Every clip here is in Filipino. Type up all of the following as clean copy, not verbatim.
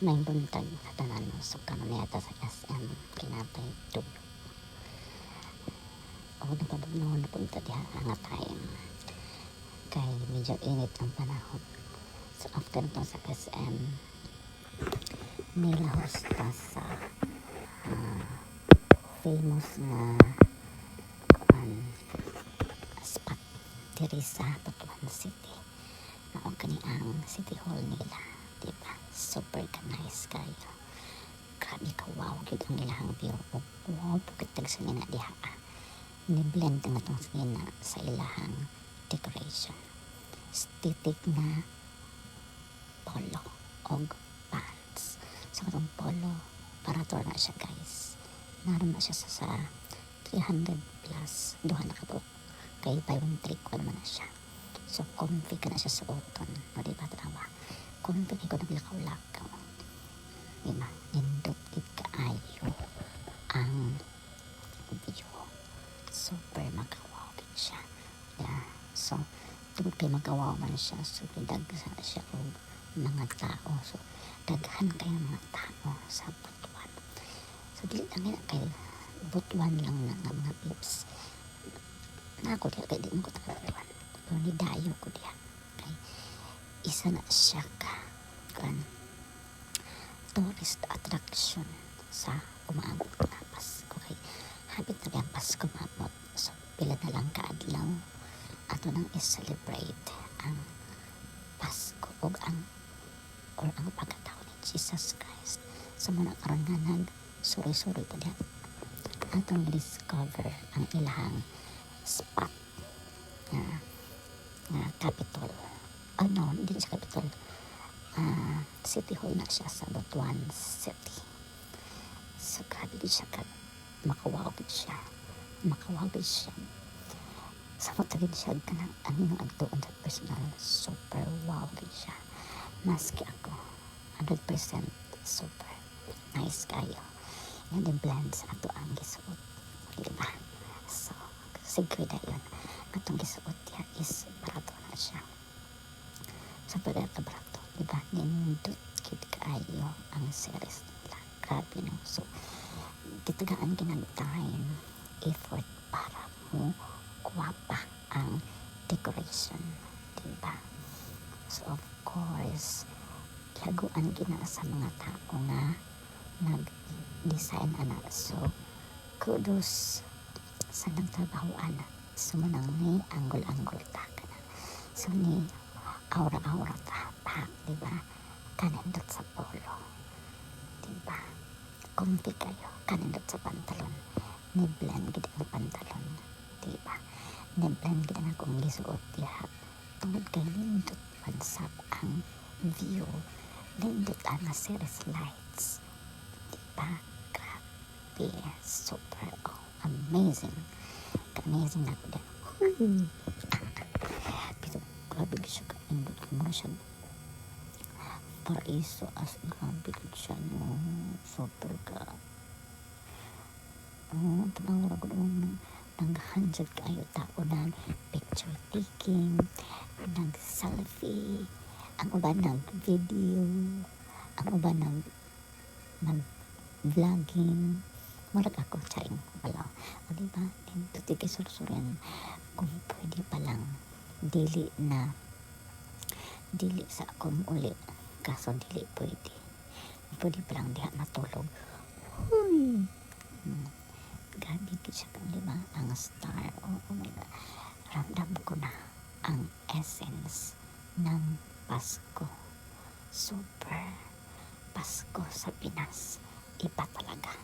may buntag sa tanan mo so kanuneta sa SM kinapay tulo o napabugnaw na punta diha nga time kay medyo init ang panahon. So after to sa SM nilahos ta sa famous nga spot diri sa Butuan City na kani ang City Hall nila, diba? Super ka nice kayo, grabe ka, wow gid ang ilang view. Wow pagkatag sa nina diha ni blend ang atong sina sa ilahang decoration, aesthetic na polo og pants. So katong polo para to na siya guys, naroon na siya sa 300 plus duha na kabuok kay 5-1/3 naman na siya. So comfy ka na siya sa uton, o diba trawa comfy kay ko naglakaw-lakaw, diba nindot gid kaayo ang view, super makawaw gid siya, yeah. So tungod kay makawaw man siya, so dagsa siya og mga tao, so daghan kayo mga tao sa Butuan. So dili lang nila kay Butuan lang na nga mga peeps na ako diya kay di mo ko taga Butuan, pero ni dayo ko diya kay isa na siya ka tourist attraction sa umaabot na Pasko, kay habit na ang Pasko maabot. So pila na lang kaadlaw ato nang i-celebrate ang Pasko o ang pagkatao ni Jesus Christ. So muna karon nga suri-suri po diya atong discover ang ilahang spot nga Capitol. No, hindi siya Capitol. City Hall na siya sa Butuan City. So grabe din siya makawaw din siya. Sa matagin siya kanang ano yung agtuon sa personal, super wow din siya. Maski ako 100% super nice kayo. Yan din blend sa ato ang gisuot, diba? So siguro yun atong gisuot yan is barato na siya, super barato, diba? Nindot kid kaayo ang series nila, grabe no. So gitagaan kinang time, effort para mo guwapa ang decoration, diba? So of course laguan gina sa mga tao nga nag-design ana. So kudos sa nagtrabaho ana. So manang ni angle-angle ta kana. So ni aura-aura ta pa, diba? Kanindot sa polo, diba? Comfy kayo, kanindot sa pantalon, ni blend gid ang pantalon, diba? Ni blend gid ang akong gisuot diha tungod kay nindot pansap ang view, nindot ang series lights, diba? Grabe, super amazing na ko din. Pero grabe siya kaindot mo siya paraiso, as grabe siya no, super ka tanawara ko naman naghanjad kayo tao ng picture taking, nag-selfie, ang uban nag-video, ang uban nag-vlogging, marag ako charing wala, o diba? Ito sursurin kung pwede palang dili sa akong uli, kaso dili pwede palang diha matulog. Gabi siya kang diba ang star, oh my god, ramdam ko na ang essence ng Pasko, super Pasko sa Pinas, iba talaga,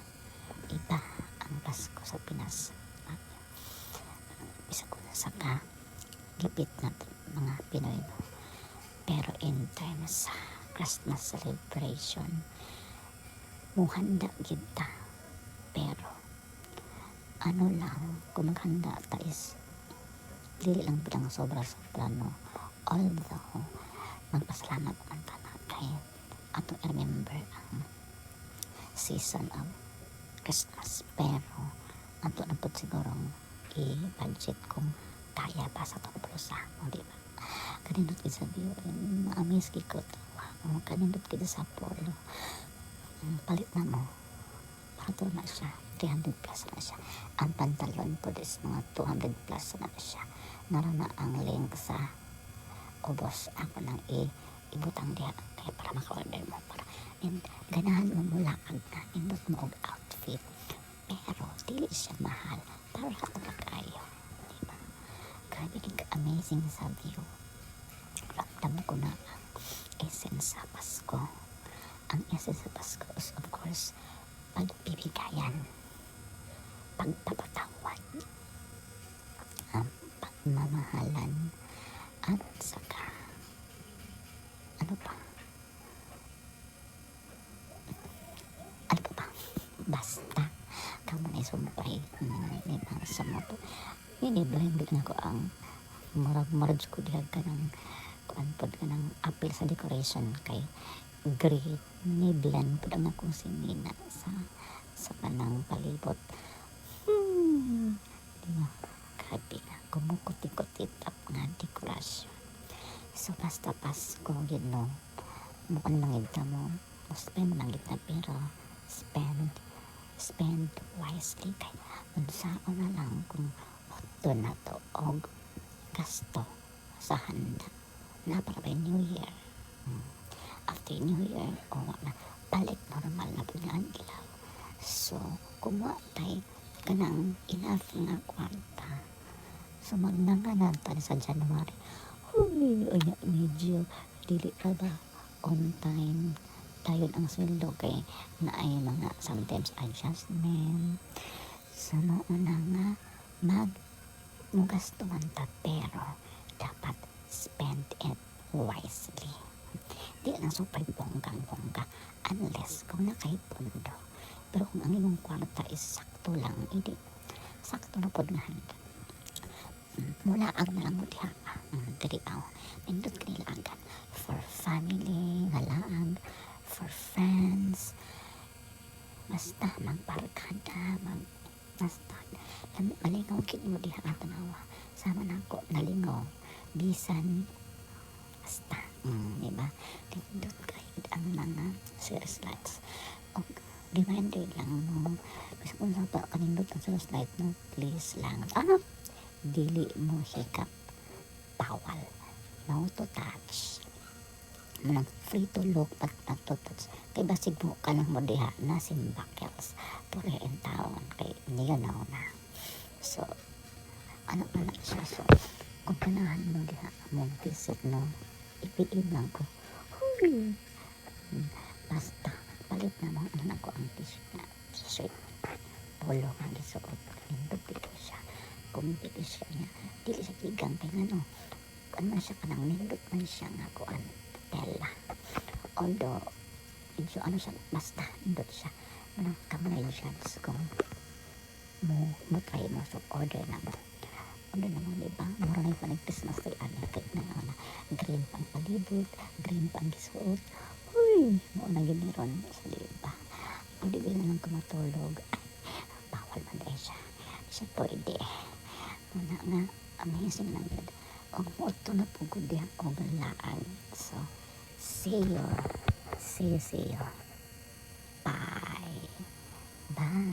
iba ang Pasko sa Pinas. Bisa ko sa gipit na mga Pinoy, no? Pero in terms sa Christmas celebration muhanda gid ta, pero ano lang, kung maghanda ta is dili lang bilang sobra no, although magpasalamat man ta na kay ato remember ang season of Christmas, pero ato na po sigurong i-budget kung kaya pa sa itong pulusa, o diba? Kanindot gid sa view, na-amaze gid ko to, kanindot kita sa polo. Palit na mo. Pato na siya. 300 plus na siya. Ang pantalon po is mga 200 plus na siya. Naroon na ang link sa ubos. Ako nang ibutang diha. Kaya para maka-order mo. And ganahan mo mula na indot mo og outfit. Pero dili siya mahal. Para ka kayo. Diba? Grabe ka-amazing sa view. Ramdam ko na ang essence sa Pasko. Ang essence sa Pasko is of course pagbibigayan, pagpapatawad, pagmamahalan, at saka ano pa basta kamo na isumpay diba sa moto yun i-blend na ko ang marag ko diha ka ng kuan pod ka ng apple sa decoration kay green ni blend pod ang akong sinina sa kanang palibot diba grabe na kumukuti-kutitap nga dekorasyon so basta Pasko yun no mukhang langit ka mo spend langit na pero spend wisely kay unsao na lang kung otto na to og gasto sa handa na para by New Year after New Year o na balik normal na po nga ang ilaw so kung watay kanang enough nga kwarta so magnanganan pa sa January medyo dili ka ba on time dayon ang sweldo kay naay mga sometimes adjustment sa mauna nga mugasto man ta pero dapat spend it wisely di lang super bonggang unless kung nakay pondo pero kung ang imong kwarta is sakto lang hindi sakto na pod nga handa mula ang na lang mo diha diri nindot kanila agad for family ngalaag for friends basta magbarkada basta malingaw kit mo diha ang tanawa sama na ako nalingaw bisan basta diba nindot kahit ang mga series lights o reminder lang mo kasi kung sa pa kanindot ang series light no please lang dili mo hikap bawal no to touch manang free to look but not to touch kay basig mo ka lang mo diha na simbakels pure in town kay niya na so ano siya so kung ganahan mo diha mong visit no ipiin lang ko basta palit na mo anak ko ang t-shirt polo nga gisuot nindot dito siya kung dito siya niya dili siya kigang kay ano man siya kanang nindot man siya nga kuan tela although medyo siya basta nindot siya manang kamay chance kung mo try mo so order na mo diba mura na yung panagpis na sa kahit na green pang palibot green pang gisuot mo na giniron sa diba ang di na lang kumatulog bawal man dahil siya pwede muna nga amazing lang yun og moto na pugod diha og laag so see you. Bye.